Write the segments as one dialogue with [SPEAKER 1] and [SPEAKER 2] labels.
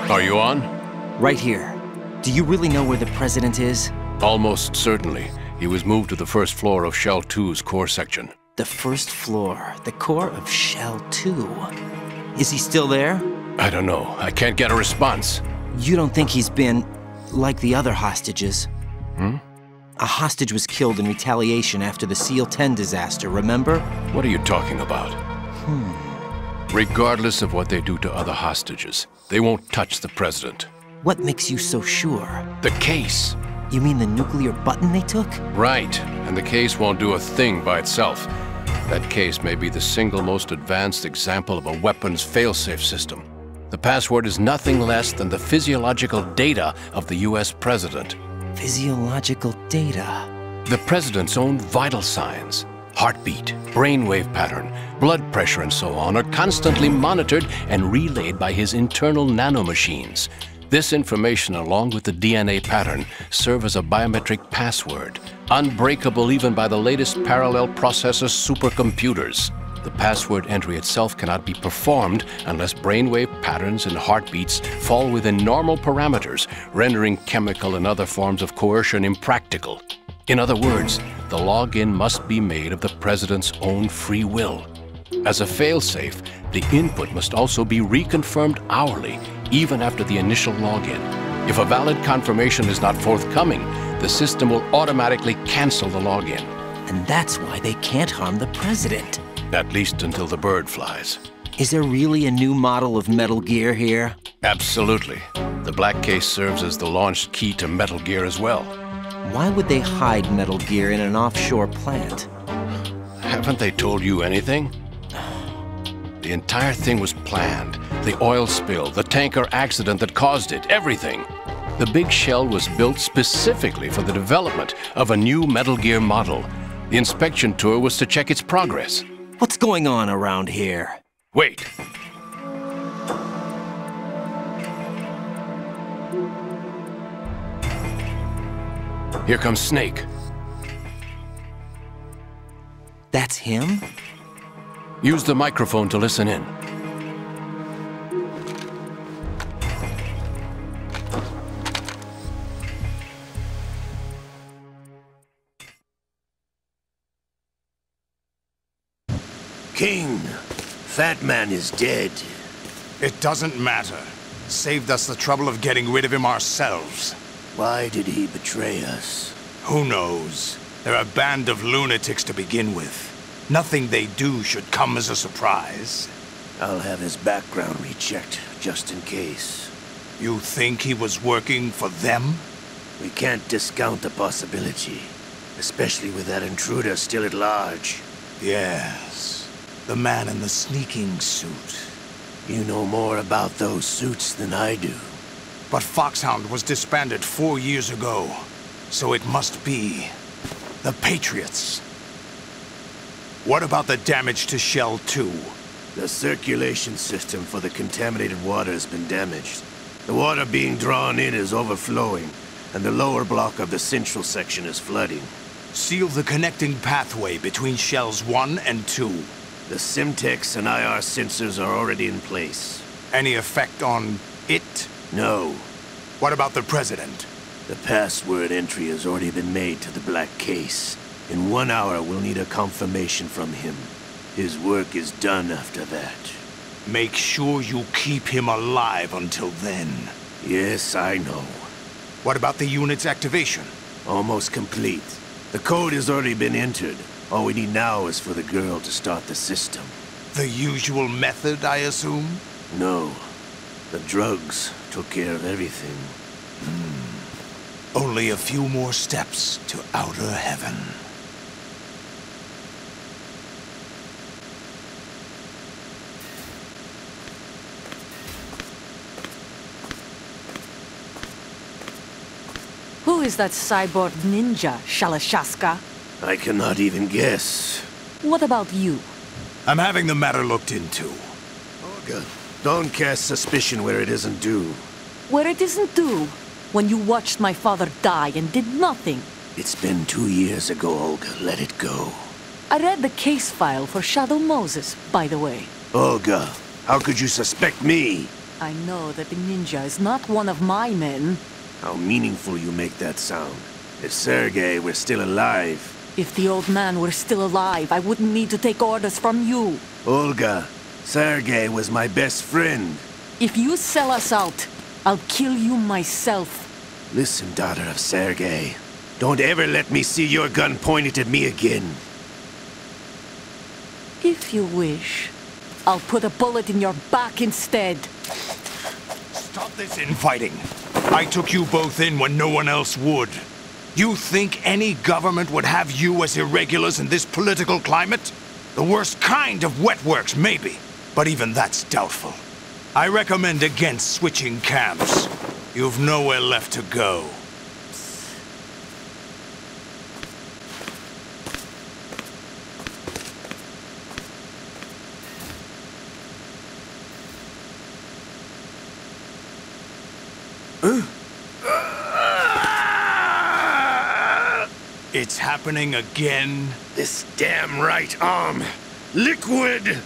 [SPEAKER 1] Are you on?
[SPEAKER 2] Right here. Do you really know where the president is?
[SPEAKER 1] Almost certainly. He was moved to the first floor of Shell 2's core section.
[SPEAKER 2] The first floor, the core of Shell 2. Is he still there?
[SPEAKER 1] I don't know. I can't get a response.
[SPEAKER 2] You don't think he's been like the other hostages?
[SPEAKER 1] Hmm?
[SPEAKER 2] A hostage was killed in retaliation after the SEAL 10 disaster, remember?
[SPEAKER 1] What are you talking about? Regardless of what they do to other hostages, they won't touch the president.
[SPEAKER 2] What makes you so sure?
[SPEAKER 1] The case.
[SPEAKER 2] You mean the nuclear button they took?
[SPEAKER 1] Right. And the case won't do a thing by itself. That case may be the single most advanced example of a weapons failsafe system. The password is nothing less than the physiological data of the US president.
[SPEAKER 2] Physiological data?
[SPEAKER 1] The president's own vital signs, heartbeat, brainwave pattern, blood pressure and so on are constantly monitored and relayed by his internal nanomachines. This information, along with the DNA pattern, serve as a biometric password, unbreakable even by the latest parallel processor supercomputers. The password entry itself cannot be performed unless brainwave patterns and heartbeats fall within normal parameters, rendering chemical and other forms of coercion impractical. In other words, the login must be made of the president's own free will. As a failsafe, the input must also be reconfirmed hourly, even after the initial login. If a valid confirmation is not forthcoming, the system will automatically cancel the login.
[SPEAKER 2] And that's why they can't harm the president.
[SPEAKER 1] At least until the bird flies.
[SPEAKER 2] Is there really a new model of Metal Gear here?
[SPEAKER 1] Absolutely. The black case serves as the launch key to Metal Gear as well.
[SPEAKER 2] Why would they hide Metal Gear in an offshore plant?
[SPEAKER 1] Haven't they told you anything? The entire thing was planned. The oil spill, the tanker accident that caused it, everything. The big shell was built specifically for the development of a new Metal Gear model. The inspection tour was to check its progress.
[SPEAKER 2] What's going on around here?
[SPEAKER 1] Wait. Here comes Snake.
[SPEAKER 2] That's him?
[SPEAKER 1] Use the microphone to listen in.
[SPEAKER 3] King, Fat Man is dead.
[SPEAKER 4] It doesn't matter. Saved us the trouble of getting rid of him ourselves.
[SPEAKER 3] Why did he betray us?
[SPEAKER 4] Who knows? They're a band of lunatics to begin with. Nothing they do should come as a surprise.
[SPEAKER 3] I'll have his background rechecked, just in case.
[SPEAKER 4] You think he was working for them?
[SPEAKER 3] We can't discount the possibility, especially with that intruder still at large.
[SPEAKER 4] Yes, the man in the sneaking suit.
[SPEAKER 3] You know more about those suits than I do.
[SPEAKER 4] But Foxhound was disbanded 4 years ago, so it must be the Patriots. What about the damage to Shell 2?
[SPEAKER 3] The circulation system for the contaminated water has been damaged. The water being drawn in is overflowing, and the lower block of the central section is flooding.
[SPEAKER 4] Seal the connecting pathway between Shells 1 and 2.
[SPEAKER 3] The Simtex and IR sensors are already in place.
[SPEAKER 4] Any effect on it?
[SPEAKER 3] No.
[SPEAKER 4] What about the President?
[SPEAKER 3] The password entry has already been made to the black case. In 1 hour, we'll need a confirmation from him. His work is done after that.
[SPEAKER 4] Make sure you keep him alive until then.
[SPEAKER 3] Yes, I know.
[SPEAKER 4] What about the unit's activation?
[SPEAKER 3] Almost complete. The code has already been entered. All we need now is for the girl to start the system.
[SPEAKER 4] The usual method, I assume?
[SPEAKER 3] No. The drugs took care of everything.
[SPEAKER 4] Only a few more steps to outer heaven.
[SPEAKER 5] Who is that cyborg ninja, Shalashaska?
[SPEAKER 3] I cannot even guess.
[SPEAKER 5] What about you?
[SPEAKER 4] I'm having the matter looked into.
[SPEAKER 3] Olga, don't cast suspicion where it isn't due.
[SPEAKER 5] Where it isn't due? When you watched my father die and did nothing.
[SPEAKER 3] It's been 2 years ago, Olga. Let it go.
[SPEAKER 5] I read the case file for Shadow Moses, by the way.
[SPEAKER 3] Olga, how could you suspect me?
[SPEAKER 5] I know that the ninja is not one of my men.
[SPEAKER 3] How meaningful you make that sound. If Sergei were still alive...
[SPEAKER 5] If the old man were still alive, I wouldn't need to take orders from you.
[SPEAKER 3] Olga, Sergei was my best friend.
[SPEAKER 5] If you sell us out, I'll kill you myself.
[SPEAKER 3] Listen, daughter of Sergei. Don't ever let me see your gun pointed at me again.
[SPEAKER 5] If you wish, I'll put a bullet in your back instead.
[SPEAKER 4] Stop this infighting. I took you both in when no one else would. You think any government would have you as irregulars in this political climate? The worst kind of wet works, maybe. But even that's doubtful. I recommend against switching camps. You've nowhere left to go. It's happening again?
[SPEAKER 3] This damn right arm. Liquid!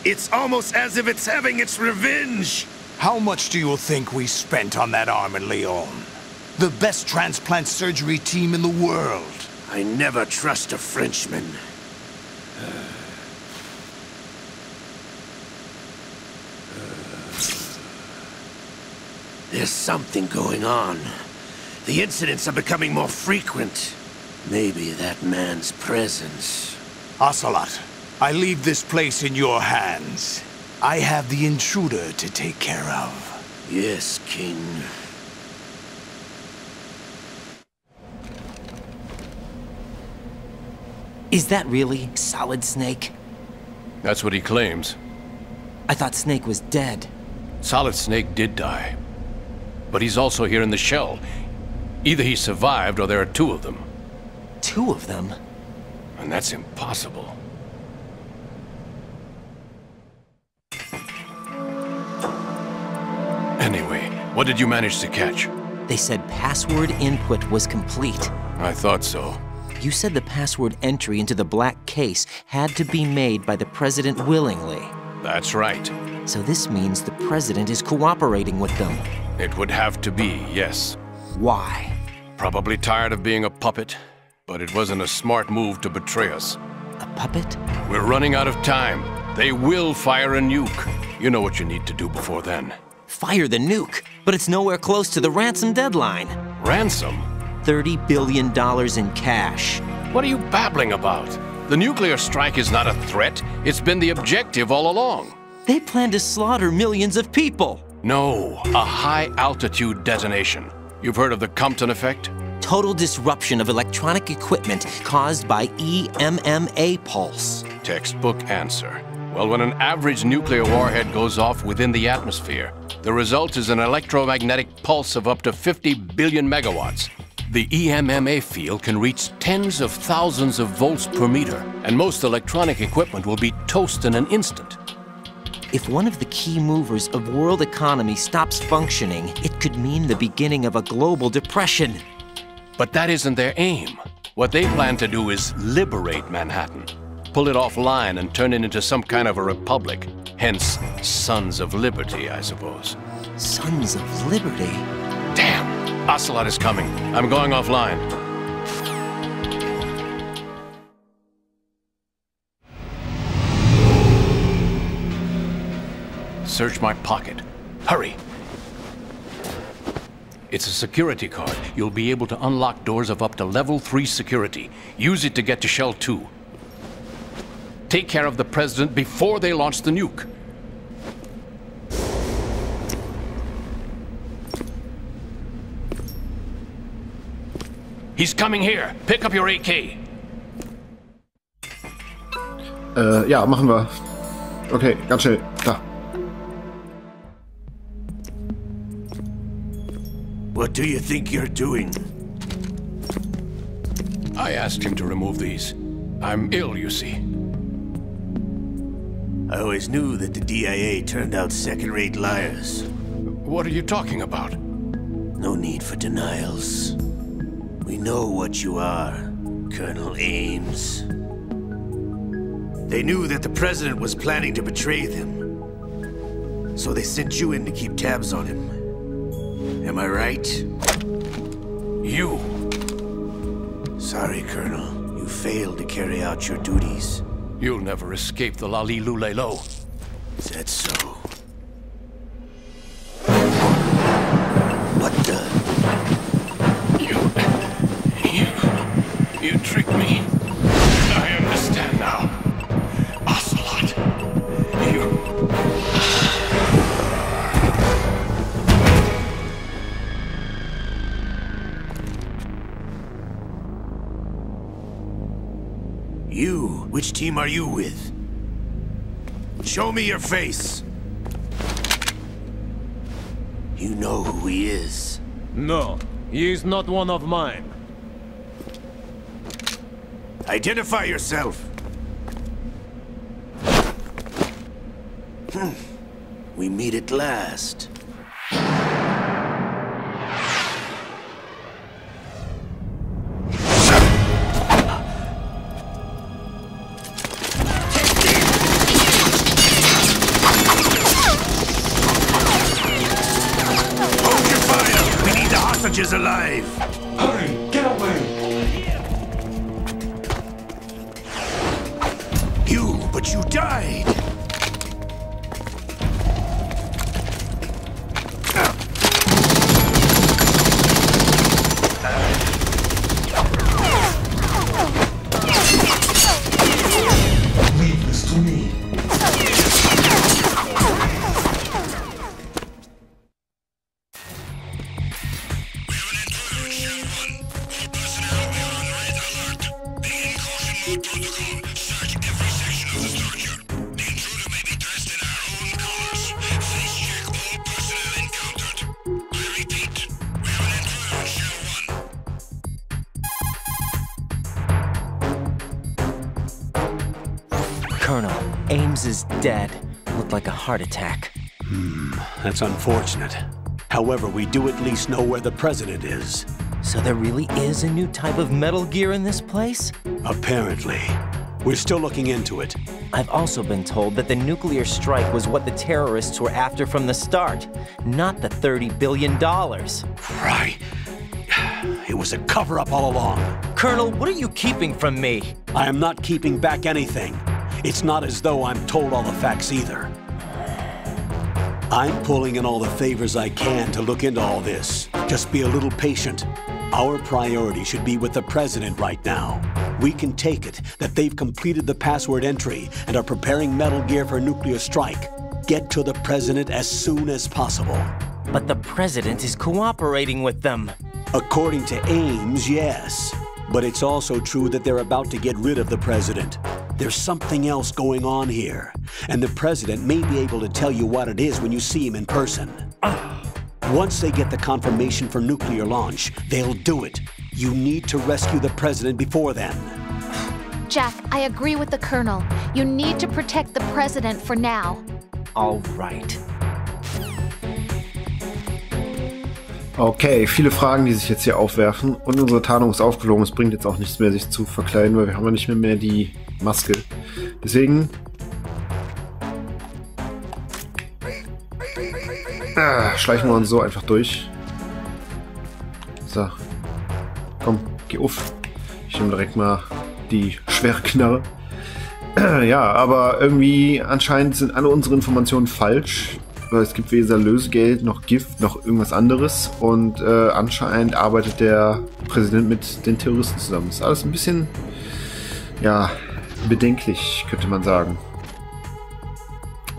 [SPEAKER 3] It's almost as if it's having its revenge.
[SPEAKER 4] How much do you think we spent on that arm in Lyon? The best transplant surgery team in the world.
[SPEAKER 3] I never trust a Frenchman. There's something going on. The incidents are becoming more frequent. Maybe that man's presence.
[SPEAKER 4] Ocelot, I leave this place in your hands. I have the intruder to take care of.
[SPEAKER 3] Yes, King.
[SPEAKER 2] Is that really Solid Snake?
[SPEAKER 1] That's what he claims.
[SPEAKER 2] I thought Snake was dead.
[SPEAKER 1] Solid Snake did die. But he's also here in the shell. Either he survived or there are two of them.
[SPEAKER 2] Two of them?
[SPEAKER 1] And that's impossible. Anyway, what did you manage to catch?
[SPEAKER 2] They said password input was complete.
[SPEAKER 1] I thought so.
[SPEAKER 2] You said the password entry into the black case had to be made by the President willingly.
[SPEAKER 1] That's right.
[SPEAKER 2] So this means the President is cooperating with them.
[SPEAKER 1] It would have to be, yes.
[SPEAKER 2] Why?
[SPEAKER 1] Probably tired of being a puppet, but it wasn't a smart move to betray us.
[SPEAKER 2] A puppet?
[SPEAKER 1] We're running out of time. They will fire a nuke. You know what you need to do before then.
[SPEAKER 2] Fire the nuke, but it's nowhere close to the ransom deadline.
[SPEAKER 1] Ransom?
[SPEAKER 2] $30 billion in cash.
[SPEAKER 1] What are you babbling about? The nuclear strike is not a threat. It's been the objective all along.
[SPEAKER 2] They plan to slaughter millions of people.
[SPEAKER 1] No, a high-altitude detonation. You've heard of the Compton effect?
[SPEAKER 2] Total disruption of electronic equipment caused by EMMA pulse.
[SPEAKER 1] Textbook answer. Well, when an average nuclear warhead goes off within the atmosphere, the result is an electromagnetic pulse of up to 50 billion megawatts. The EMMA field can reach tens of thousands of volts per meter, and most electronic equipment will be toast in an instant.
[SPEAKER 2] If one of the key movers of world economy stops functioning, it could mean the beginning of a global depression.
[SPEAKER 1] But that isn't their aim. What they plan to do is liberate Manhattan. Pull it offline and turn it into some kind of a republic. Hence, Sons of Liberty, I suppose.
[SPEAKER 2] Sons of Liberty?
[SPEAKER 1] Damn! Ocelot is coming. I'm going offline. Search my pocket. Hurry! It's a security card. You'll be able to unlock doors of up to level 3 security. Use it to get to Shell 2. Take care of the President before they launch the nuke. He's coming here. Pick up your AK.
[SPEAKER 6] Ja, machen wir. Okay, ganz schnell. Da.
[SPEAKER 3] What do you think you're doing?
[SPEAKER 1] I asked him to remove these. I'm ill, you see.
[SPEAKER 3] I always knew that the DIA turned out second-rate liars.
[SPEAKER 1] What are you talking about?
[SPEAKER 3] No need for denials. We know what you are, Colonel Ames. They knew that the President was planning to betray them. So they sent you in to keep tabs on him. Am I right?
[SPEAKER 1] You.
[SPEAKER 3] Sorry, Colonel. You failed to carry out your duties.
[SPEAKER 1] You'll never escape the Lali Lulelo.
[SPEAKER 3] Is that so? What the?
[SPEAKER 1] You tricked me. I understand now. Ocelot.
[SPEAKER 3] You? Which team are you with? Show me your face. You know who he is.
[SPEAKER 7] No, he is not one of mine.
[SPEAKER 3] Identify yourself. We meet at last. Hold your fire! We need the hostages alive!
[SPEAKER 4] Hurry, get away!
[SPEAKER 3] But you died!
[SPEAKER 4] Leave this to me.
[SPEAKER 2] Colonel, Ames is dead. Looked like a heart attack.
[SPEAKER 8] That's unfortunate. However, we do at least know where the president is.
[SPEAKER 2] So there really is a new type of Metal Gear in this place?
[SPEAKER 8] Apparently. We're still looking into it.
[SPEAKER 2] I've also been told that the nuclear strike was what the terrorists were after from the start, not the $30 billion.
[SPEAKER 8] Right. It was a cover-up all along.
[SPEAKER 2] Colonel, what are you keeping from me?
[SPEAKER 8] I am not keeping back anything. It's not as though I'm told all the facts either. I'm pulling in all the favors I can to look into all this. Just be a little patient. Our priority should be with the president right now. We can take it that they've completed the password entry and are preparing Metal Gear for nuclear strike. Get to the president as soon as possible.
[SPEAKER 2] But the president is cooperating with them.
[SPEAKER 8] According to Ames, yes. But it's also true that they're about to get rid of the president. There's something else going on here, and the president may be able to tell you what it is when you see him in person. Once they get the confirmation for nuclear launch, they'll do it. You need to rescue the president before then.
[SPEAKER 9] Jack, I agree with the Colonel. You need to protect the president for now.
[SPEAKER 2] All right.
[SPEAKER 6] Okay, viele Fragen, die sich jetzt hier aufwerfen. Und unsere Tarnung ist aufgelogen. Es bringt jetzt auch nichts mehr, sich zu verkleiden, weil wir haben ja nicht mehr die Maske. Deswegen... schleichen wir uns so einfach durch. So. Komm, geh auf. Ich nehme direkt mal die schwere Knarre. Ja, aber irgendwie anscheinend sind alle unsere Informationen falsch. Es gibt weder Lösegeld, noch Gift, noch irgendwas anderes. Und anscheinend arbeitet der Präsident mit den Terroristen zusammen. Das ist alles ein bisschen, ja, bedenklich, könnte man sagen.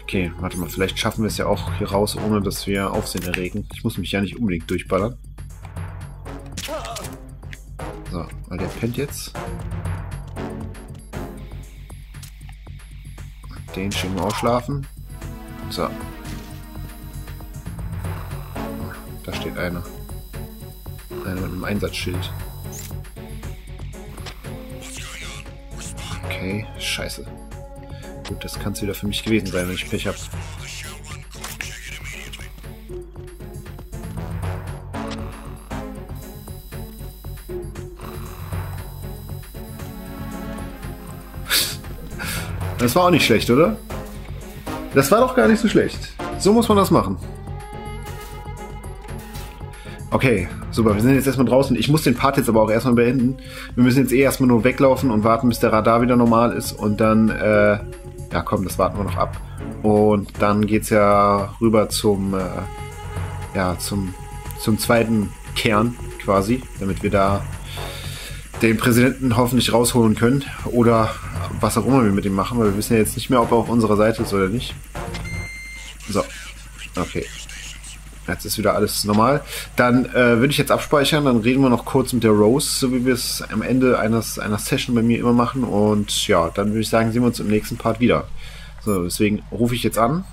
[SPEAKER 6] Okay, warte mal, vielleicht schaffen wir es ja auch hier raus, ohne dass wir Aufsehen erregen. Ich muss mich ja nicht unbedingt durchballern. So, weil der pennt jetzt. Den schön mal ausschlafen. So. Da steht einer. Einer mit einem Einsatzschild. Okay, scheiße. Gut, das kann es wieder für mich gewesen sein, wenn ich Pech habe. Das war auch nicht schlecht, oder? Das war doch gar nicht so schlecht. So muss man das machen. Okay, super. Wir sind jetzt erstmal draußen. Ich muss den Part jetzt aber auch erstmal beenden. Wir müssen jetzt erstmal nur weglaufen und warten, bis der Radar wieder normal ist. Und dann, ja komm, das warten wir noch ab. Und dann geht's ja rüber zum zweiten Kern quasi, damit wir da den Präsidenten hoffentlich rausholen können. Oder was auch immer wir mit ihm machen, weil wir wissen ja jetzt nicht mehr, ob er auf unserer Seite ist oder nicht. So, okay. Jetzt ist wieder alles normal. Dann würde ich jetzt abspeichern, dann reden wir noch kurz mit der Rose, so wie wir es am Ende einer Session bei mir immer machen. Und ja, dann würde ich sagen, sehen wir uns im nächsten Part wieder. So, deswegen rufe ich jetzt an,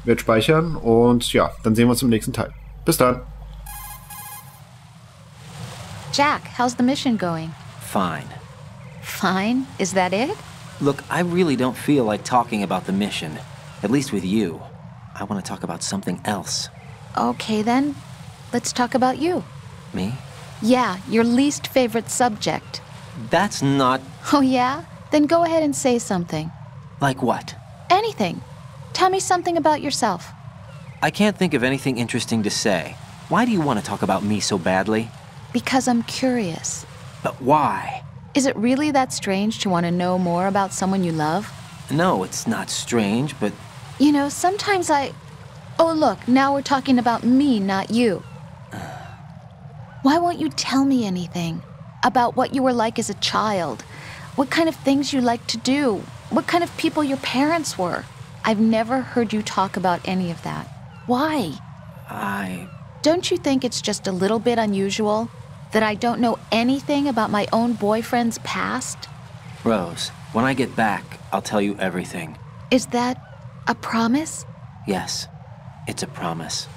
[SPEAKER 6] werde speichern und ja, dann sehen wir uns im nächsten Teil. Bis dann.
[SPEAKER 9] Jack, how's the mission going?
[SPEAKER 2] Fine.
[SPEAKER 9] Fine? Is that it?
[SPEAKER 2] Look, I really don't feel like talking about the mission. At least with you. I want to talk about something else.
[SPEAKER 9] Okay then, let's talk about you.
[SPEAKER 2] Me?
[SPEAKER 9] Yeah, your least favorite subject.
[SPEAKER 2] That's not...
[SPEAKER 9] Oh yeah? Then go ahead and say something.
[SPEAKER 2] Like what?
[SPEAKER 9] Anything. Tell me something about yourself.
[SPEAKER 2] I can't think of anything interesting to say. Why do you want to talk about me so badly?
[SPEAKER 9] Because I'm curious.
[SPEAKER 2] But why?
[SPEAKER 9] Is it really that strange to want to know more about someone you love?
[SPEAKER 2] No, it's not strange, but...
[SPEAKER 9] You know, sometimes Oh look, now we're talking about me, not you. Why won't you tell me anything? About what you were like as a child? What kind of things you liked to do? What kind of people your parents were? I've never heard you talk about any of that. Why? Don't you think it's just a little bit unusual that I don't know anything about my own boyfriend's past?
[SPEAKER 2] Rose, when I get back, I'll tell you everything.
[SPEAKER 9] Is that a promise?
[SPEAKER 2] Yes, it's a promise.